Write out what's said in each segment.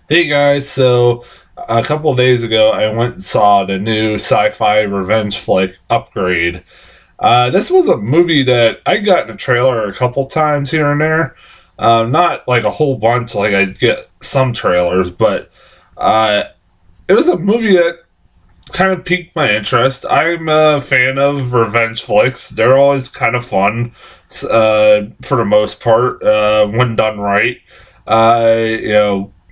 Hey guys, so a couple of days ago I went and saw the new sci-fi revenge flick Upgrade. This was a movie that I got in a trailer a couple times here and there. Not like a whole bunch, like I get some trailers, but uh, it was a movie that kind of piqued my interest. I'm a fan of revenge flicks. They're always kind of fun, for the most part, when done right.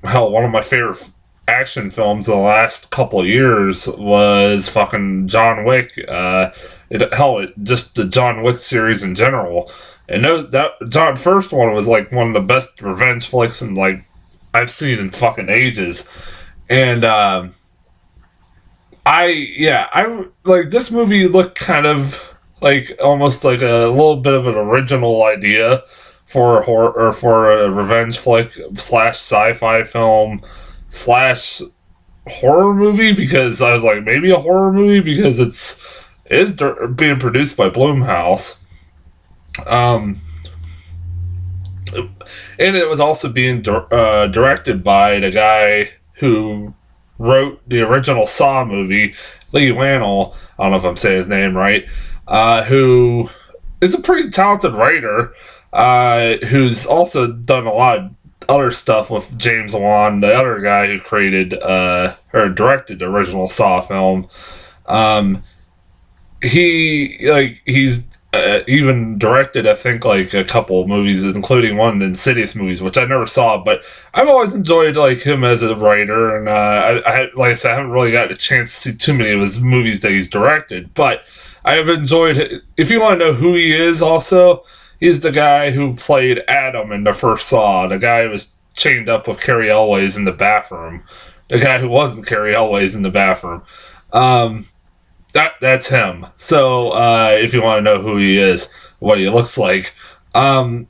Hell, one of my favorite action films of the last couple of years was fucking John Wick. Just the John Wick series in general. And no, that John first one was like one of the best revenge flicks in like I've seen in fucking ages. And I like this movie looked kind of like almost like a little bit of an original idea for a horror or for a revenge flick slash sci-fi film slash horror movie because I was like maybe a horror movie because being produced by Blumhouse, um, and it was also being directed by the guy who wrote the original Saw movie, Lee Wannell. I don't know if I'm saying his name right. Who is a pretty talented writer. Who's also done a lot of other stuff with James Wan, the other guy who created or directed the original Saw film. Um, he's even directed, I think, like a couple of movies, including one of the Insidious movies, which I never saw. But I've always enjoyed like him as a writer, and like I said, I haven't really got a chance to see too many of his movies that he's directed. But I have enjoyed. If you want to know who he is, also, he's the guy who played Adam in the first Saw. The guy who was chained up with Carrie Elways in the bathroom. The guy who wasn't Carrie Elways in the bathroom. Um, that's him. So if you want to know who he is, what he looks like, um,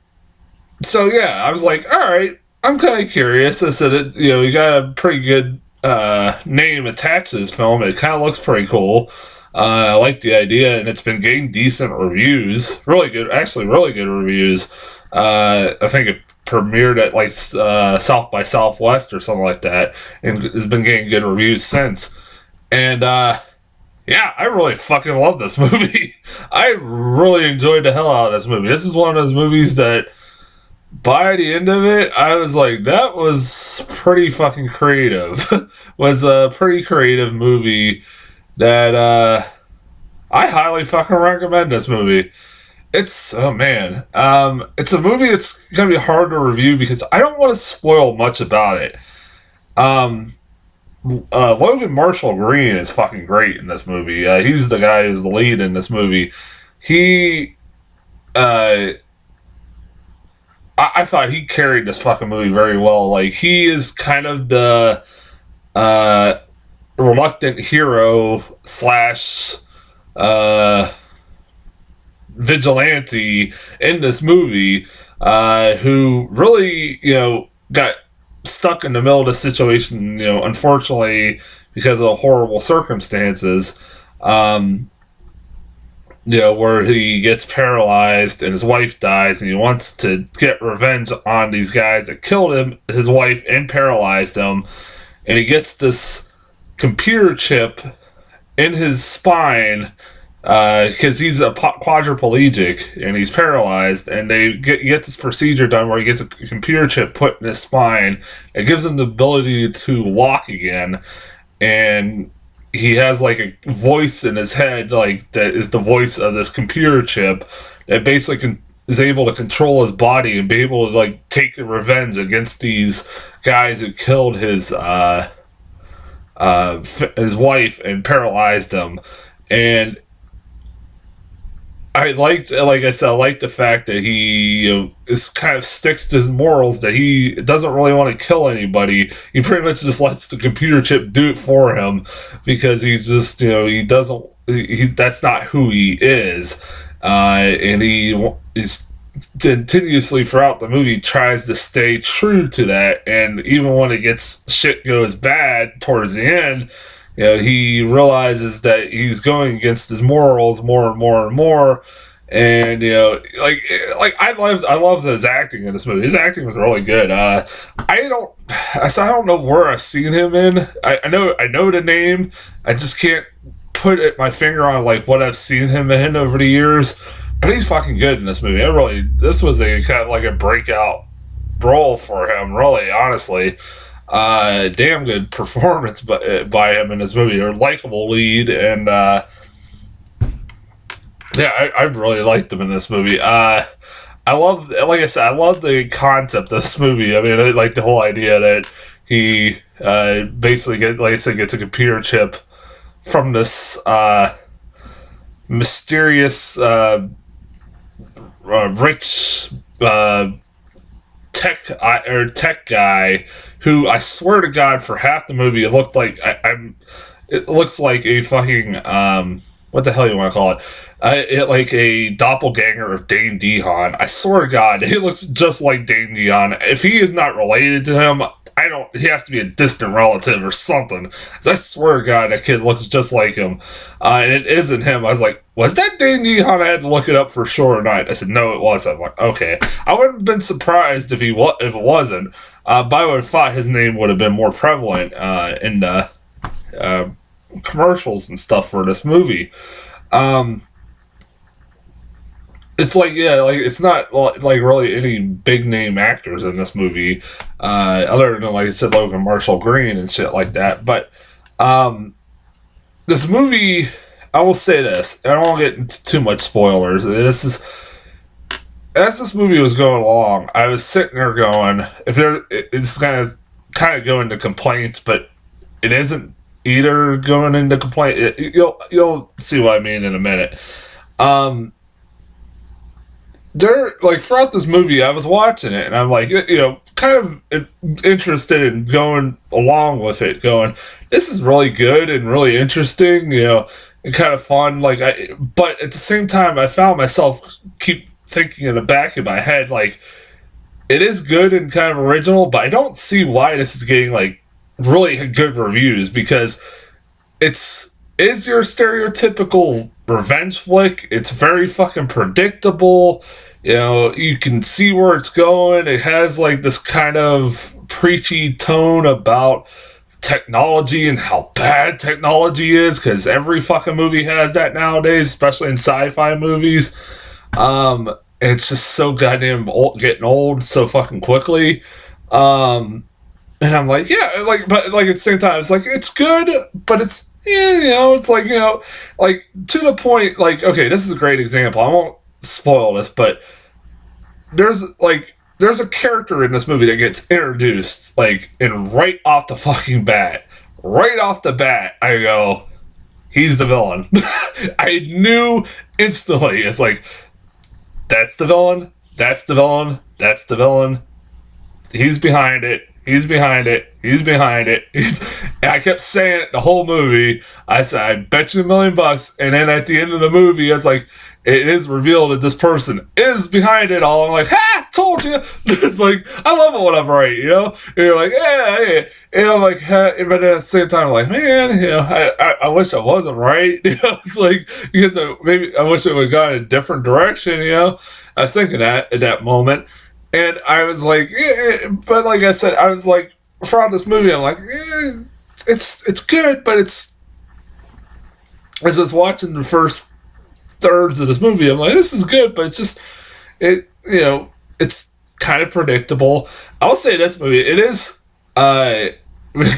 so yeah, I was like, all right, I'm kind of curious. I said, he got a pretty good name attached to this film. It kind of looks pretty cool. I like the idea, and it's been getting decent reviews. Really good, actually, really good reviews. I think it premiered at like South by Southwest or something like that, and has been getting good reviews since. And yeah, I really fucking love this movie. I really enjoyed the hell out of this movie. This is one of those movies that, by the end of it, I was like, that was pretty fucking creative. Was a pretty creative movie that I highly fucking recommend this movie. It's oh man, it's a movie that's gonna be hard to review because I don't want to spoil much about it. Um, Logan Marshall Green is fucking great in this movie. He's the guy who's the lead in this movie. He, uh, I thought he carried this fucking movie very well. Like he is kind of the uh, reluctant hero slash uh, vigilante in this movie, who really got stuck in the middle of the situation, unfortunately, because of horrible circumstances, um, where he gets paralyzed and his wife dies, and he wants to get revenge on these guys that killed him, his wife, and paralyzed him. And he gets this computer chip in his spine because he's a quadriplegic and he's paralyzed, and they get this procedure done where he gets a computer chip put in his spine. It gives him the ability to walk again, and he has like a voice in his head, like that is the voice of this computer chip that basically is able to control his body and be able to like take revenge against these guys who killed his wife and paralyzed him. And I liked, like I said, I liked the fact that he is kind of sticks to his morals, that he doesn't really want to kill anybody. He pretty much just lets the computer chip do it for him because he's just, he doesn't, that's not who he is. And he is continuously throughout the movie tries to stay true to that. And even when it gets shit goes bad towards the end, he realizes that he's going against his morals more and more and more, And I love his acting in this movie. His acting was really good. I don't know where I've seen him in. I know the name. I just can't put my finger on like what I've seen him in over the years. But he's fucking good in this movie. This was a kind of like a breakout role for him. Really, honestly, damn good performance by him in this movie. A likable lead, and I really liked him in this movie. I love, like I said, I love the concept of this movie. I mean, I like the whole idea that he basically gets a computer chip from this mysterious rich tech guy who, I swear to God, for half the movie it looked like it looks like a fucking what the hell you want to call it? Like a doppelganger of Dane DeHaan. I swear to God, he looks just like Dane DeHaan. If he is not related to him, he has to be a distant relative or something. I swear to God, that kid looks just like him. And it isn't him. I was like, was that Dane DeHaan? I had to look it up for sure or not. I said, no, it wasn't. I'm like, okay. I wouldn't have been surprised if it wasn't. But I would have thought his name would have been more prevalent in the commercials and stuff for this movie. It's like, yeah, like it's not like really any big name actors in this movie, other than, like I said, Logan Marshall Green and shit like that. But this movie, I will say this, and I won't get into too much spoilers. As this movie was going along, I was sitting there going, it's kind of going to complaints, but it isn't either going into complaint. You'll see what I mean in a minute. Throughout this movie, I was watching it, and I'm like, kind of interested in going along with it, going, this is really good and really interesting, and kind of fun. But at the same time, I found myself keep thinking in the back of my head, like, it is good and kind of original, but I don't see why this is getting, like, really good reviews, because is your stereotypical revenge flick. It's very fucking predictable. You can see where it's going. It has like this kind of preachy tone about technology and how bad technology is, because every fucking movie has that nowadays, especially in sci-fi movies. And it's just so goddamn getting old so fucking quickly. And I'm like, yeah, but at the same time, it's like, it's good, but it's, it's like, like, to the point, like, okay, this is a great example. I won't spoil this, but there's a character in this movie that gets introduced, like, and right off the fucking bat, I go, he's the villain. I knew instantly. It's like, that's the villain, he's behind it. And I kept saying it the whole movie. I said, I bet you $1 million. And then at the end of the movie, it's like, it is revealed that this person is behind it all. I'm like, ha, told you. It's like, I love it when I'm right, And you're like, yeah. And I'm like, ha. But at the same time, I'm like, man, I wish I wasn't right. It's like, because maybe I wish it would have gone in a different direction, I was thinking that at that moment. And I was like, but like I said, I was like, throughout this movie, I'm like, it's good, but as I was watching the first thirds of this movie, I'm like, this is good, but it's just, it's kind of predictable. I'll say this movie, it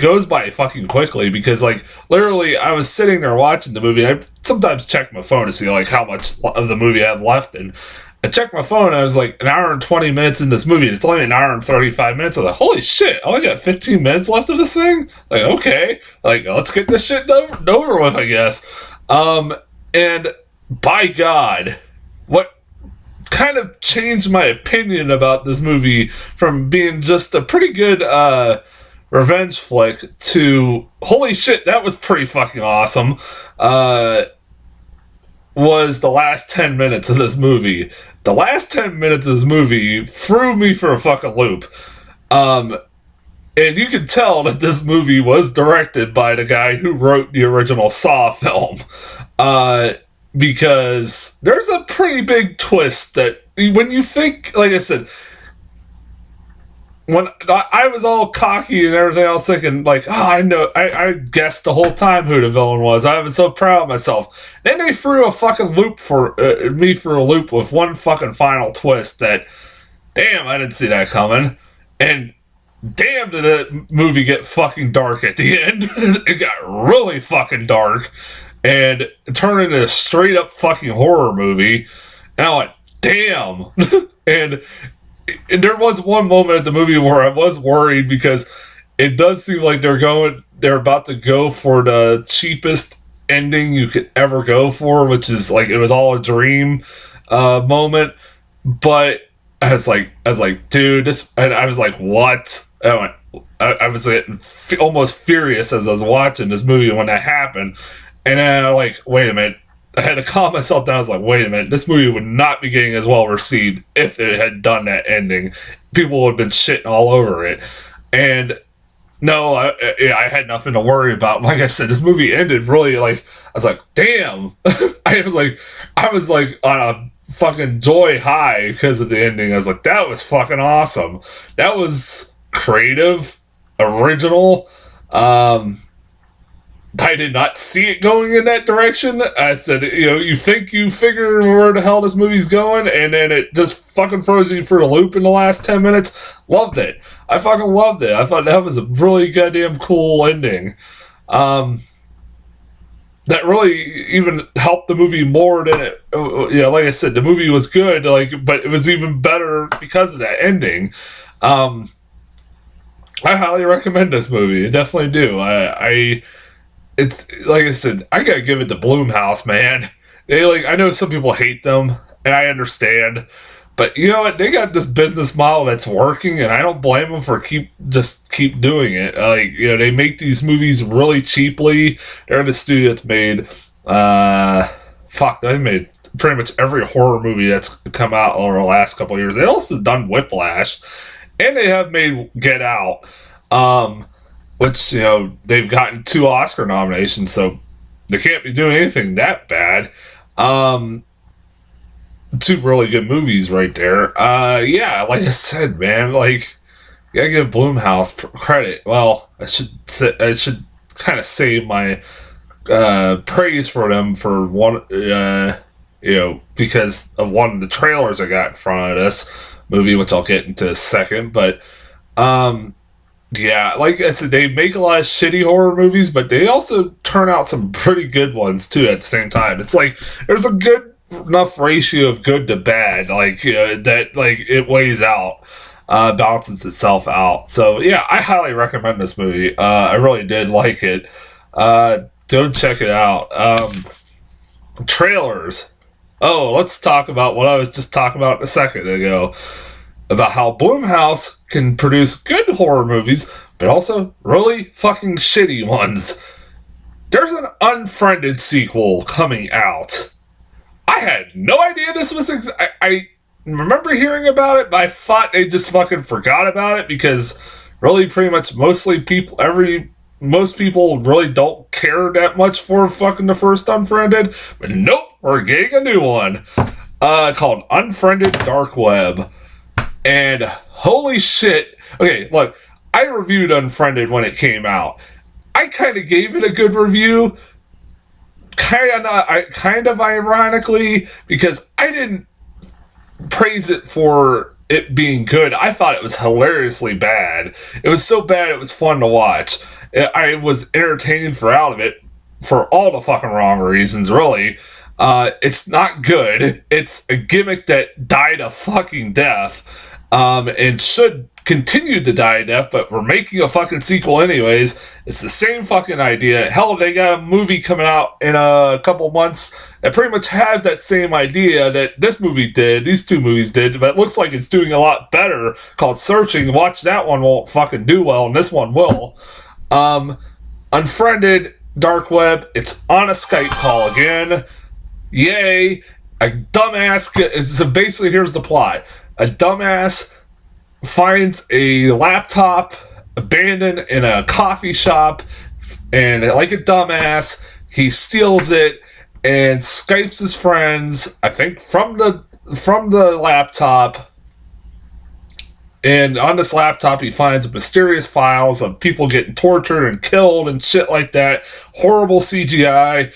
goes by fucking quickly, because, like, literally, I was sitting there watching the movie. I sometimes check my phone to see, like, how much of the movie I have left, and I checked my phone, and I was like, an hour and 20 minutes in this movie, and it's only an hour and 35 minutes. I was like, holy shit, I only got 15 minutes left of this thing? Like, okay. Like, let's get this shit over with, I guess. And by God, what kind of changed my opinion about this movie from being just a pretty good revenge flick to, holy shit, that was pretty fucking awesome, was the last 10 minutes of this movie. The last 10 minutes of this movie threw me for a fucking loop. And you can tell that this movie was directed by the guy who wrote the original Saw film. because there's a pretty big twist that when you think, like I said, when I was all cocky and everything, I was thinking like, oh, I know, I guessed the whole time who the villain was. I was so proud of myself. Then they threw a fucking loop for me for a loop with one fucking final twist that, damn, I didn't see that coming. And damn, did the movie get fucking dark at the end. It got really fucking dark and it turned into a straight up fucking horror movie. And I went, damn. and there was one moment at the movie where I was worried because it does seem like they're about to go for the cheapest ending you could ever go for, which is like it was all a dream moment. But I was like, dude, this, and I was like, what? I was like, almost furious as I was watching this movie when that happened, and then I like, wait a minute. I had to calm myself down. I was like, wait a minute, this movie would not be getting as well received if it had done that ending. People would have been shitting all over it. And no, I had nothing to worry about. Like I said, this movie ended really like, I was like, damn. I was like on a fucking joy high because of the ending. I was like, that was fucking awesome. That was creative, original. I did not see it going in that direction. I said, you think you figure where the hell this movie's going, and then it just fucking throws you for a loop in the last 10 minutes. Loved it. I fucking loved it. I thought that was a really goddamn cool ending. That really even helped the movie more than it. Like I said, the movie was good, but it was even better because of that ending. I highly recommend this movie. I definitely do. It's like I said, I gotta give it to Blumhouse, man. I know some people hate them, and I understand, but you know what? They got this business model that's working, and I don't blame them for keep doing it. They make these movies really cheaply. They're the studio that's made, they've made pretty much every horror movie that's come out over the last couple of years. They also done Whiplash, and they have made Get Out. Which, they've gotten 2 Oscar nominations, so they can't be doing anything that bad. 2 really good movies right there. Like I said, man, you gotta give Blumhouse credit. Well, I should kind of save my praise for them for one, because of one of the trailers I got in front of this movie, which I'll get into in a second, but, yeah, like I said, they make a lot of shitty horror movies, but they also turn out some pretty good ones too at the same time. It's like there's a good enough ratio of good to bad, that it weighs out, balances itself out. So yeah, I highly recommend this movie. I really did like it. Go check it out. Trailers. Oh, let's talk about what I was just talking about a second ago. About how Blumhouse can produce good horror movies, but also really fucking shitty ones. There's an Unfriended sequel coming out. I had no idea this was... I remember hearing about it, but I thought they just fucking forgot about it because really pretty much most people really don't care that much for fucking the first Unfriended. But nope, we're getting a new one called Unfriended Dark Web. And holy shit. Okay, look, I reviewed Unfriended when it came out. I kind of gave it a good review. Kind of ironically, because I didn't praise it for it being good. I thought it was hilariously bad. It was so bad it was fun to watch. I was entertained for out of it for all the fucking wrong reasons, really. It's not good. It's a gimmick that died a fucking death. And should continue to die a death, but we're making a fucking sequel anyways. It's the same fucking idea. Hell, they got a movie coming out in a couple months that pretty much has that same idea that this movie did, these 2 movies did, but it looks like it's doing a lot better, called Searching. Watch, that one won't fucking do well, and this one will. Unfriended Dark Web, it's on a Skype call again. Yay. A dumbass... So basically, here's the plot. A dumbass finds a laptop abandoned in a coffee shop, and like a dumbass, he steals it and Skypes his friends, I think from the laptop. And on this laptop, he finds mysterious files of people getting tortured and killed and shit like that. Horrible CGI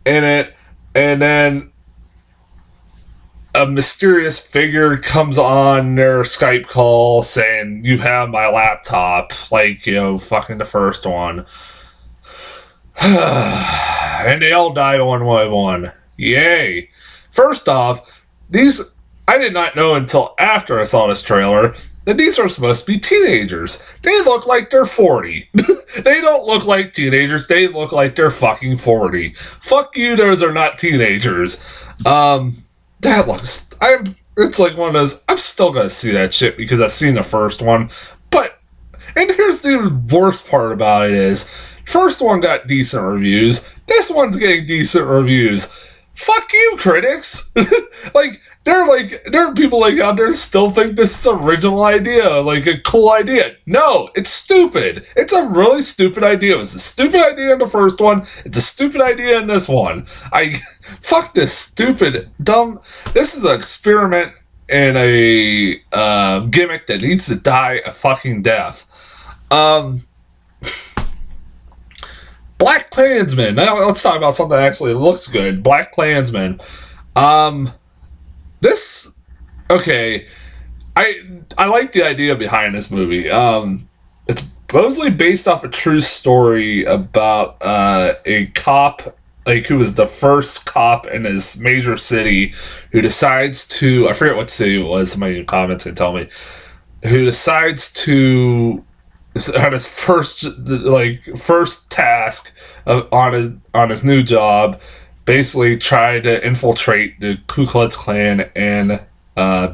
in it. And then a mysterious figure comes on their Skype call saying, "You have my laptop." Like, fucking the first one. And they all die one by one. Yay. First off, I did not know until after I saw this trailer that these are supposed to be teenagers. They look like they're 40. They don't look like teenagers. They look like they're fucking 40. Fuck you, those are not teenagers. It's like one of those, I'm still gonna see that shit because I've seen the first one. And here's the worst part about it is, first one got decent reviews. This one's getting decent reviews. Fuck you, critics. There are people out there who still think this is an original idea, like a cool idea. No, it's stupid. It's a really stupid idea. It was a stupid idea in the first one. It's a stupid idea in this one. Fuck this stupid, dumb. This is an experiment and a gimmick that needs to die a fucking death. Black Klansman. Now let's talk about something that actually looks good. Black Klansman. Okay. I like the idea behind this movie. It's supposedly based off a true story about a cop, who was the first cop in his major city, who decides to, I forget what city it was. Somebody in the comments can tell me. Who decides to, on his first task on his new job, basically try to infiltrate the Ku Klux Klan and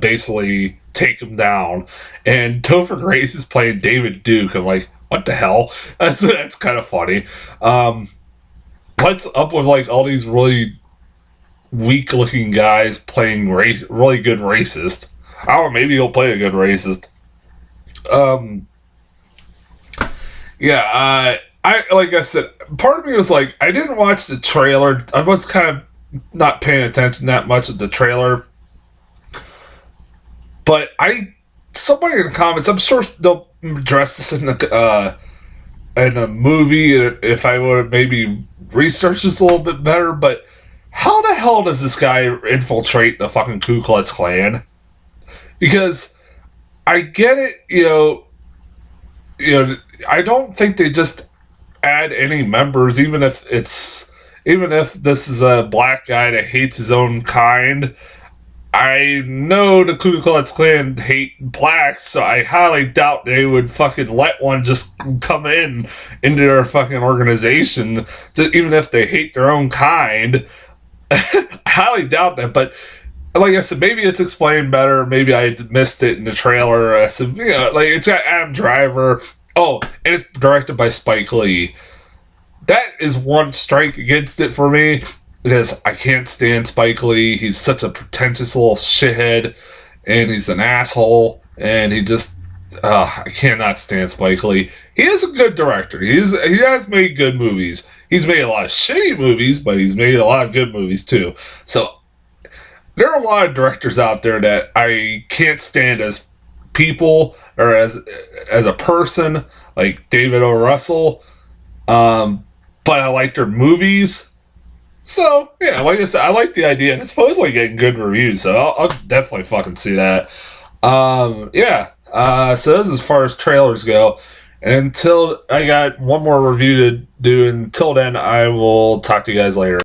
basically take him down. And Topher Grace is playing David Duke. I'm like, what the hell? That's kind of funny. What's up with all these really weak-looking guys playing really good racist? I don't know, maybe he'll play a good racist. Like I said, part of me was like, I didn't watch the trailer. I was kind of not paying attention that much at the trailer. But somebody in the comments, I'm sure they'll address this in a movie if I would have maybe researched this a little bit better. But how the hell does this guy infiltrate the fucking Ku Klux Klan? Because I get it, I don't think they just add any members, even if this is a black guy that hates his own kind. I know the Ku Klux Klan hate blacks, so I highly doubt they would fucking let one just come into their fucking organization, even if they hate their own kind. I highly doubt that, but like I said, maybe it's explained better. Maybe I missed it in the trailer. It's got Adam Driver. Oh, and it's directed by Spike Lee. That is one strike against it for me, because I can't stand Spike Lee. He's such a pretentious little shithead, and he's an asshole, and he just... I cannot stand Spike Lee. He is a good director. He has made good movies. He's made a lot of shitty movies, but he's made a lot of good movies, too. So, there are a lot of directors out there that I can't stand as people, or as a person, like David O. Russell, but I like their movies. So yeah, like I said, I like the idea, and it's supposedly getting good reviews, so I'll definitely fucking see that. So this is as far as trailers go, and until I got one more review to do, until then I will talk to you guys later.